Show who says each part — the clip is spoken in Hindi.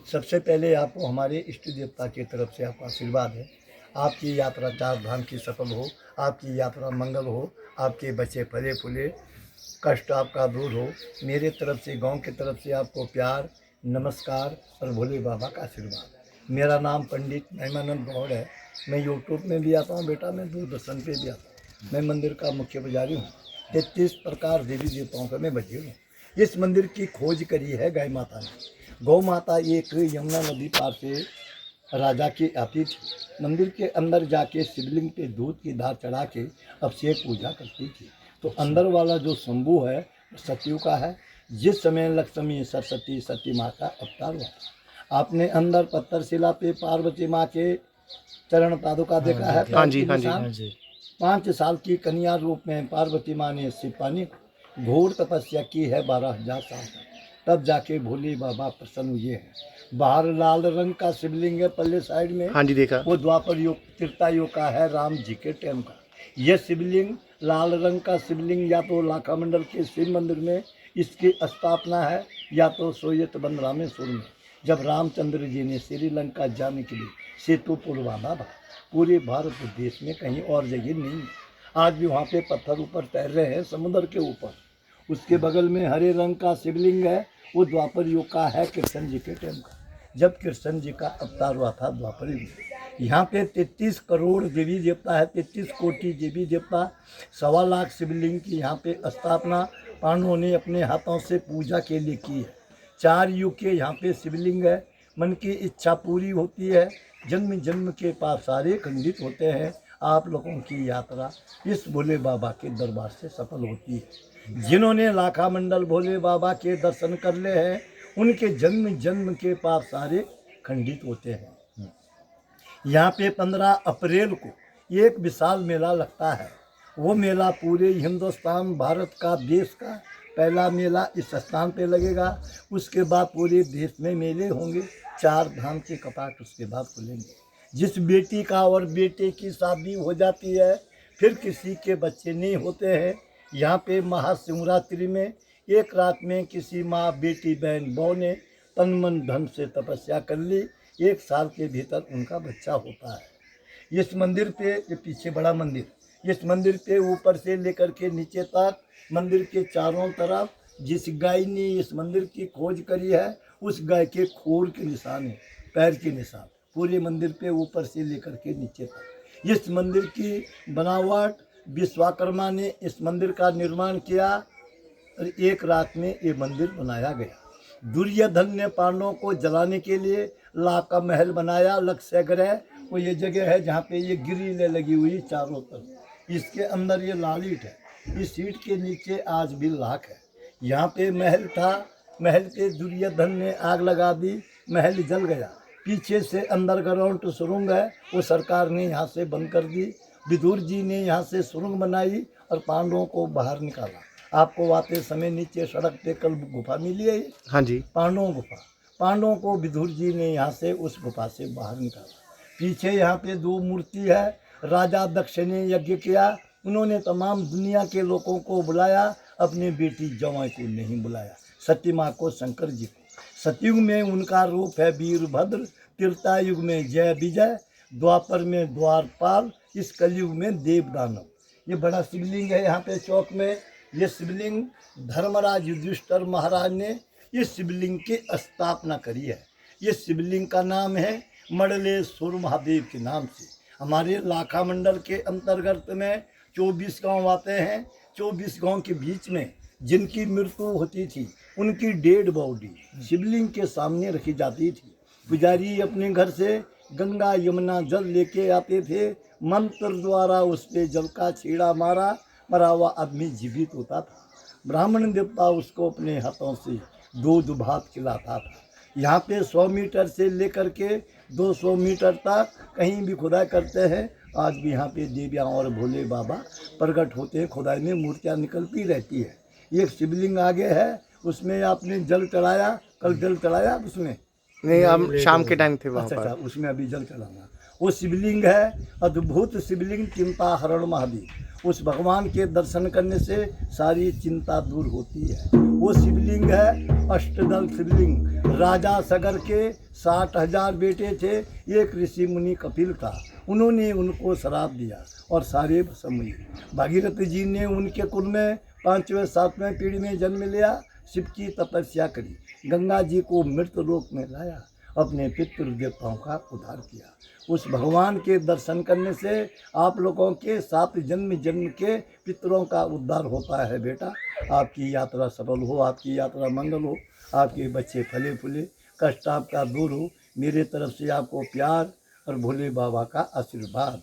Speaker 1: सबसे पहले आपको हमारे इष्ट देवता की तरफ से आपका आशीर्वाद है। आपकी यात्रा चार धाम की सफल हो, आपकी यात्रा मंगल हो, आपके बच्चे फले फूले, कष्ट आपका दूर हो। मेरे तरफ से, गांव की तरफ से आपको प्यार, नमस्कार और भोले बाबा का आशीर्वाद। मेरा नाम पंडित महिमानंद गौड़ है। मैं यूट्यूब में भी आता हूँ बेटा, मैं दूरदर्शन पे भी आता हूँ। मैं मंदिर का मुख्य पुजारी हूँ। 33 प्रकार देवी देवताओं का मैं बजी हूँ। इस मंदिर की खोज करी है गाय माता ने। गौ माता एक यमुना नदी पार से राजा की आती थी। मंदिर के अंदर जाके शिवलिंग पे दूध की धार चढ़ा के अभिषेक पूजा करती थी। तो अंदर वाला जो शंभू है सतयुग का है। जिस समय लक्ष्मी सरस्वती सती माँ का अवतार हुआ। आपने अंदर पत्थर शिला पे पार्वती माँ के चरण पादुका देखा है?
Speaker 2: हाँ जी, हाँ जी, हाँ जी।
Speaker 1: 5 साल की कन्या रूप में पार्वती माँ ने शिव पानी घोर तपस्या की है 12,000 साल तक। तब जाके भोले बाबा प्रसन्न हुए हैं। बाहर लाल रंग का शिवलिंग है पल्ले साइड में।
Speaker 2: हाँ जी, देखा।
Speaker 1: वो द्वापर युग त्रेता युग का है, राम जी के टाइम का। यह शिवलिंग लाल रंग का शिवलिंग या तो लाखा मंडल के शिव मंदिर में इसकी स्थापना है, या तो सोयत बंद रामेश्वर में। जब रामचंद्र जी ने श्रीलंका जाने के लिए सेतु पुल बांधा था। पूरे भारत देश में कहीं और जगह नहीं है। आज भी वहाँ पे पत्थर ऊपर तैर रहे हैं समुद्र के ऊपर। उसके बगल में हरे रंग का शिवलिंग है, वो द्वापर युग का है, कृष्ण जी के टाइम का, जब कृष्ण जी का अवतार हुआ था द्वापर युग में। यहाँ पे 33 करोड़ देवी देवता है, 33 कोटि देवी देवता, 1.25 लाख शिवलिंग की यहाँ पे स्थापना पांडवों ने अपने हाथों से पूजा के लिए की है। 4 युग के यहाँ पे शिवलिंग है। मन की इच्छा पूरी होती है, जन्म जन्म के पाप सारे खंडित होते हैं। आप लोगों की यात्रा इस भोले बाबा के दरबार से सफल होती है। जिन्होंने लाखा मंडल भोले बाबा के दर्शन कर ले हैं, उनके जन्म जन्म के पाप सारे खंडित होते हैं। यहाँ पे 15 अप्रैल को एक विशाल मेला लगता है। वो मेला पूरे हिंदुस्तान भारत का देश का पहला मेला इस स्थान पे लगेगा। उसके बाद पूरे देश में मेले होंगे। 4 धाम के कपाट उसके बाद खुलेंगे। जिस बेटी का और बेटे की शादी हो जाती है, फिर किसी के बच्चे नहीं होते हैं, यहाँ पे महाशिवरात्रि में एक रात में किसी माँ बेटी बहन बहू ने तन मन धन से तपस्या कर ली, 1 साल के भीतर उनका बच्चा होता है। इस मंदिर पे, ये पीछे बड़ा मंदिर, इस मंदिर पे ऊपर से लेकर के नीचे तक मंदिर के चारों तरफ जिस गाय ने इस मंदिर की खोज करी है, उस गाय के खोर के निशान है, पैर के निशान पूरे मंदिर पे ऊपर से लेकर के नीचे तक। इस मंदिर की बनावट विश्वकर्मा ने इस मंदिर का निर्माण किया और 1 रात में ये मंदिर बनाया गया। दुर्योधन ने पांडवों को जलाने के लिए लाख का महल बनाया। लक्ष्य ग्रह वो ये जगह है जहाँ पे ये ग्रिलें लगी हुई चारों तरफ। इसके अंदर ये लालिट है। इस सीट के नीचे आज भी लाख है। यहाँ पे महल था, महल पे दुर्योधन ने आग लगा दी, महल जल गया। पीछे से अंडरग्राउंड सुरंग है, वो सरकार ने यहाँ से बंद कर दी। विदुर जी ने यहाँ से सुरंग बनाई और पांडवों को बाहर निकाला। आपको आते समय नीचे सड़क पे कल गुफा मिली है,
Speaker 2: हाँ जी।
Speaker 1: पांडवों गुफा। पांडवों को विदुर जी ने यहाँ से उस गुफा से बाहर निकाला। पीछे यहाँ पे 2 मूर्ति है। राजा दक्ष ने यज्ञ किया, उन्होंने तमाम दुनिया के लोगों को बुलाया, अपनी बेटी जवाई को नहीं बुलाया। सती माँ को, शंकर जी को। सतयुग में उनका रूप है वीरभद्र, त्रेता युग में जय विजय, द्वापर में द्वारपाल, इस कलयुग में देव दानव। ये बड़ा शिवलिंग है यहाँ पे चौक में। ये शिवलिंग धर्मराज युधिष्ठिर महाराज ने इस शिवलिंग की स्थापना करी है। ये शिवलिंग का नाम है मंडलेश्वर महादेव के नाम से। हमारे लाखा मंडल के अंतर्गत में 24 गांव आते हैं। 24 गांव के बीच में जिनकी मृत्यु होती थी, उनकी डेड बॉडी शिवलिंग के सामने रखी जाती थी। पुजारी अपने घर से गंगा यमुना जल लेके आते थे, मंत्र द्वारा उस पे जल का छीड़ा मारा, मरा हुआ आदमी जीवित होता था। ब्राह्मण देवता उसको अपने हाथों से दूध भात खिलाता था। यहाँ पे 100 मीटर से लेकर के 200 मीटर तक कहीं भी खुदाई करते हैं। आज भी यहाँ पे देवियाँ और भोले बाबा प्रकट होते हैं। खुदाई में मूर्तियाँ निकलती रहती है। एक शिवलिंग आगे है, उसमें आपने जल चढ़ाया, कल जल चढ़ाया उसमें?
Speaker 2: नहीं, हम शाम के टाइम थे वहाँ
Speaker 1: अच्छा
Speaker 2: पर।
Speaker 1: अच्छा, उसमें अभी जल चढ़ाना। वो शिवलिंग है अद्भुत शिवलिंग, चिंता हरण महादेव। उस भगवान के दर्शन करने से सारी चिंता दूर होती है। वो शिवलिंग है अष्टदल शिवलिंग। राजा सगर के 60,000 बेटे थे, एक ऋषि मुनि कपिल का, उन्होंने उनको श्राप दिया और सारे भस्म हुए। भागीरथी जी ने उनके कुल में 5वें 7वें पीढ़ी में जन्म लिया, शिव की तपस्या करी, गंगा जी को मृत लोक में लाया, अपने पितृ देवताओं का उद्धार किया। उस भगवान के दर्शन करने से आप लोगों के 7 जन्म जन्म के पितरों का उद्धार होता है बेटा। आपकी यात्रा सफल हो, आपकी यात्रा मंगल हो, आपके बच्चे फले फूले, कष्ट आपका दूर हो। मेरे तरफ से आपको प्यार और भोले बाबा का आशीर्वाद।